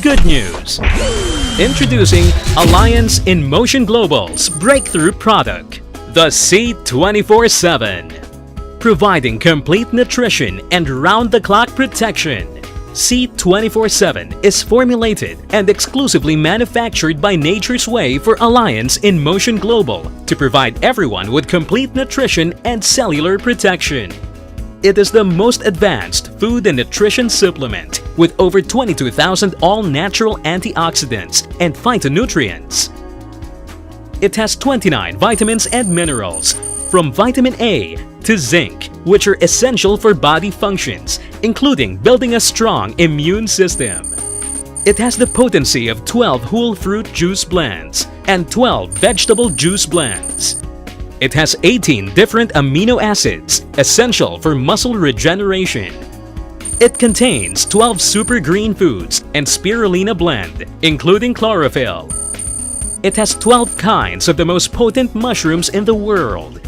good news. Introducing Alliance in Motion Global's breakthrough product, the C24/7. Providing complete nutrition and round-the-clock protection, C24/7 is formulated and exclusively manufactured by Nature's Way for Alliance in Motion Global to provide everyone with complete nutrition and cellular protection. It is the most advanced food and nutrition supplement with over 22,000 all-natural antioxidants and phytonutrients. It has 29 vitamins and minerals, from vitamin A to zinc, which are essential for body functions, including building a strong immune system. It has the potency of 12 whole fruit juice blends and 12 vegetable juice blends. It has 18 different amino acids, essential for muscle regeneration. It contains 12 super green foods and spirulina blend, including chlorophyll. It has 12 kinds of the most potent mushrooms in the world,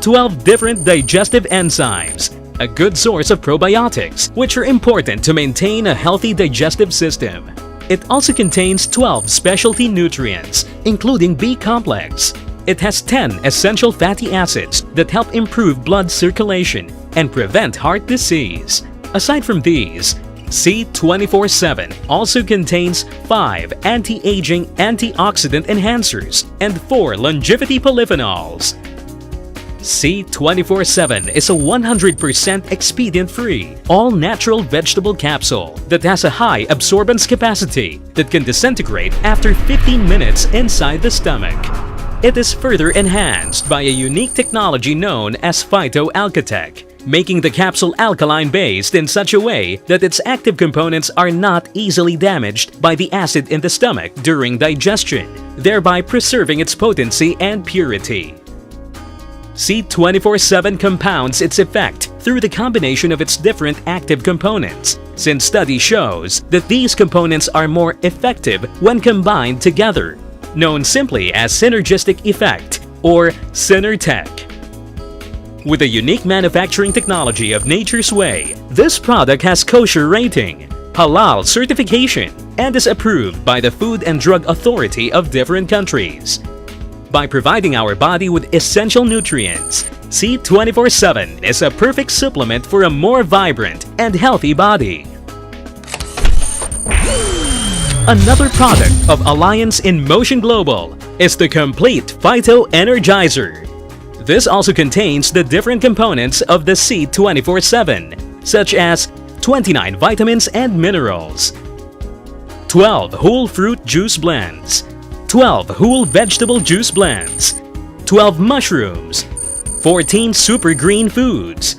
12 different digestive enzymes, a good source of probiotics, which are important to maintain a healthy digestive system. It also contains 12 specialty nutrients, including B-complex. It has 10 essential fatty acids that help improve blood circulation and prevent heart disease. Aside from these, C24/7 also contains 5 anti-aging antioxidant enhancers and 4 longevity polyphenols. C24/7 is a 100% expedient-free, all-natural vegetable capsule that has a high absorbance capacity that can disintegrate after 15 minutes inside the stomach. It is further enhanced by a unique technology known as PhytoAlkatech, making the capsule alkaline-based in such a way that its active components are not easily damaged by the acid in the stomach during digestion, thereby preserving its potency and purity. C24/7 compounds its effect through the combination of its different active components, since study shows that these components are more effective when combined together, known simply as synergistic effect or Synertech. With a unique manufacturing technology of Nature's Way, this product has kosher rating, halal certification, and is approved by the Food and Drug Authority of different countries. By providing our body with essential nutrients, C24/7 is a perfect supplement for a more vibrant and healthy body. Another product of Alliance in Motion Global is the Complete Phyto Energizer. This also contains the different components of the C24/7, such as 29 vitamins and minerals, 12 whole fruit juice blends, 12 whole vegetable juice blends, 12 mushrooms, 14 super green foods,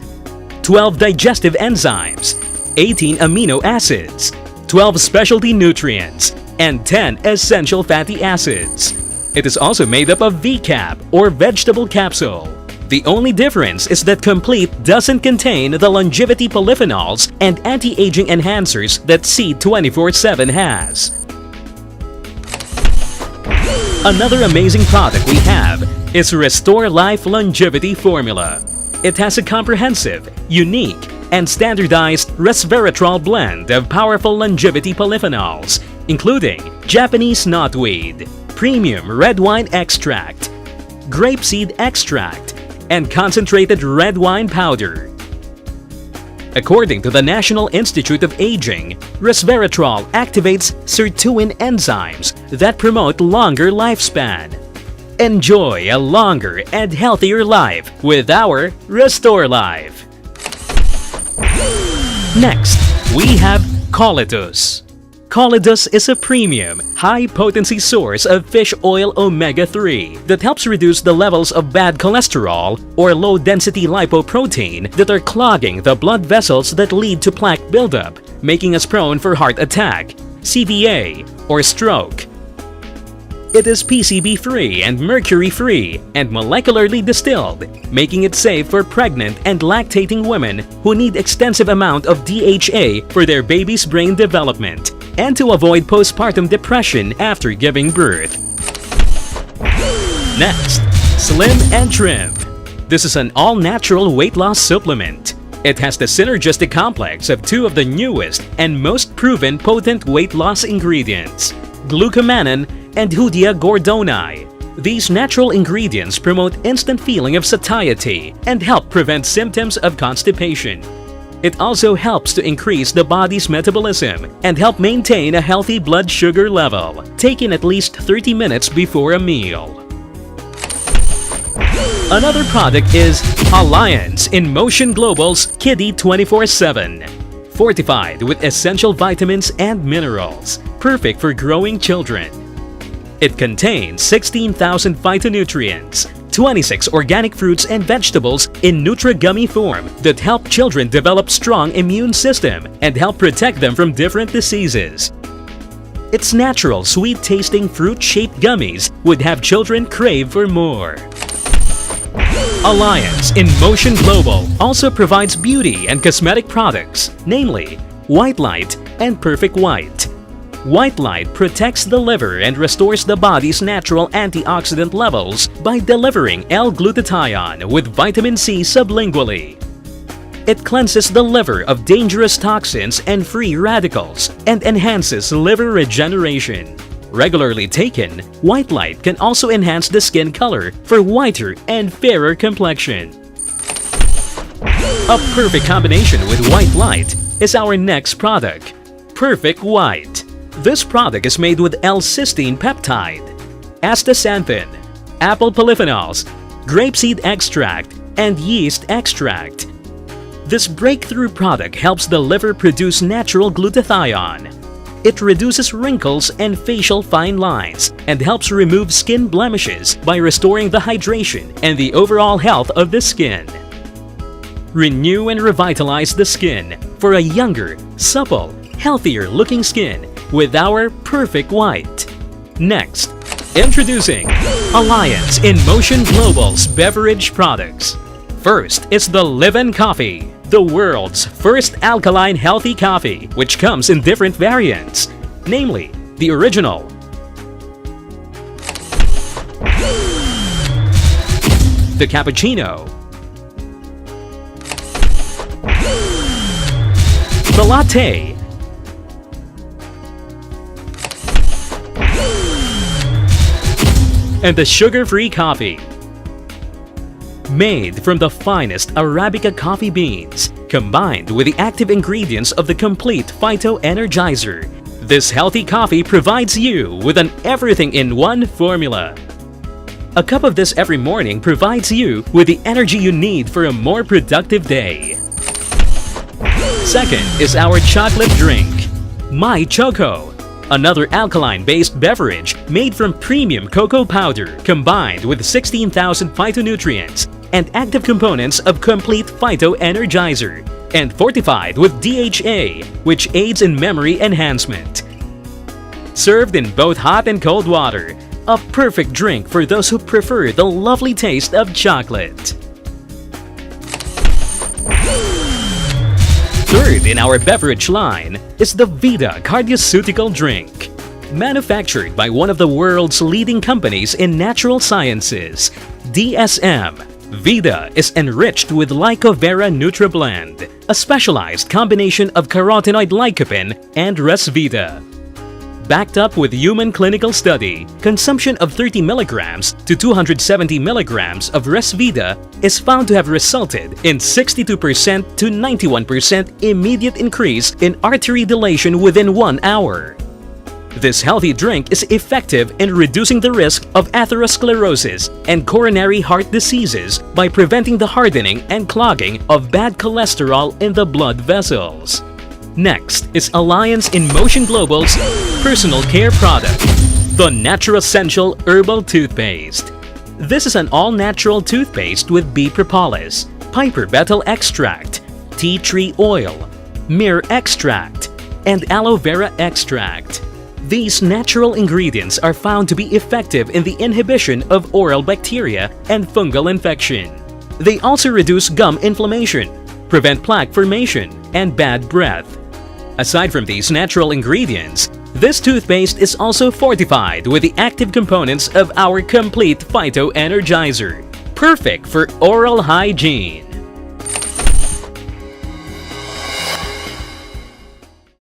12 digestive enzymes, 18 amino acids, 12 specialty nutrients, and 10 essential fatty acids. It is also made up of VCAP or vegetable capsule. The only difference is that Complete doesn't contain the longevity polyphenols and anti-aging enhancers that C24/7 has. Another amazing product we have is Restore Life Longevity Formula. It has a comprehensive, unique, and standardized resveratrol blend of powerful longevity polyphenols, including Japanese knotweed, premium red wine extract, grapeseed extract, and concentrated red wine powder. According to the National Institute of Aging, resveratrol activates sirtuin enzymes that promote longer lifespan. Enjoy a longer and healthier life with our Restore Life. Next, we have Coletus. Coletus is a premium, high-potency source of fish oil omega-3 that helps reduce the levels of bad cholesterol or low-density lipoprotein that are clogging the blood vessels that lead to plaque buildup, making us prone for heart attack, CVA, or stroke. It is PCB-free and mercury-free and molecularly distilled, making it safe for pregnant and lactating women who need extensive amount of DHA for their baby's brain development and to avoid postpartum depression after giving birth. Next, Slim and Trim. This is an all-natural weight loss supplement. It has the synergistic complex of two of the newest and most proven potent weight loss ingredients, glucomannan and Hoodia gordoni. These natural ingredients promote instant feeling of satiety and help prevent symptoms of constipation. It also helps to increase the body's metabolism and help maintain a healthy blood sugar level, taken at least 30 minutes before a meal. Another product is Alliance in Motion Global's Kiddy 24/7. Fortified with essential vitamins and minerals, perfect for growing children. It contains 16,000 phytonutrients, 26 organic fruits and vegetables in Nutri-Gummy form that help children develop strong immune system and help protect them from different diseases. Its natural, sweet-tasting fruit-shaped gummies would have children crave for more. Alliance in Motion Global also provides beauty and cosmetic products, namely White Light and Perfect White. White Light protects the liver and restores the body's natural antioxidant levels by delivering L-glutathione with vitamin C sublingually. It cleanses the liver of dangerous toxins and free radicals and enhances liver regeneration. Regularly taken, White Light can also enhance the skin color for whiter and fairer complexion. A perfect combination with White Light is our next product, Perfect White. This product is made with L-cysteine peptide, astaxanthin, apple polyphenols, grapeseed extract, and yeast extract. This breakthrough product helps the liver produce natural glutathione. It reduces wrinkles and facial fine lines and helps remove skin blemishes by restoring the hydration and the overall health of the skin. Renew and revitalize the skin for a younger, supple, healthier looking skin with our Perfect White. Next, introducing Alliance in Motion Global's beverage products. First is the Live-In Coffee, the world's first alkaline healthy coffee, which comes in different variants, namely the original, the cappuccino, the latte, and the sugar-free coffee. Made from the finest Arabica coffee beans, combined with the active ingredients of the complete Phyto Energizer, this healthy coffee provides you with an everything-in-one formula. A cup of this every morning provides you with the energy you need for a more productive day. Second is our chocolate drink, My Choco. Another alkaline-based beverage made from premium cocoa powder combined with 16,000 phytonutrients and active components of complete Phyto Energizer and fortified with DHA, which aids in memory enhancement. Served in both hot and cold water, a perfect drink for those who prefer the lovely taste of chocolate. Third in our beverage line is the Vita Cardioceutical Drink. Manufactured by one of the world's leading companies in natural sciences, DSM, Vita is enriched with Lycovera NutriBlend, a specialized combination of carotenoid lycopene and Resvita. Backed up with human clinical study, consumption of 30 milligrams to 270 milligrams of Resvita is found to have resulted in 62% to 91% immediate increase in artery dilation within 1 hour. This healthy drink is effective in reducing the risk of atherosclerosis and coronary heart diseases by preventing the hardening and clogging of bad cholesterol in the blood vessels. Next is Alliance in Motion Global's personal care product, the Natressential Herbal Toothpaste. This is an all-natural toothpaste with bee propolis, piper betel extract, tea tree oil, myrrh extract, and aloe vera extract. These natural ingredients are found to be effective in the inhibition of oral bacteria and fungal infection. They also reduce gum inflammation, prevent plaque formation, and bad breath. Aside from these natural ingredients, this toothpaste is also fortified with the active components of our complete Phyto Energizer, perfect for oral hygiene.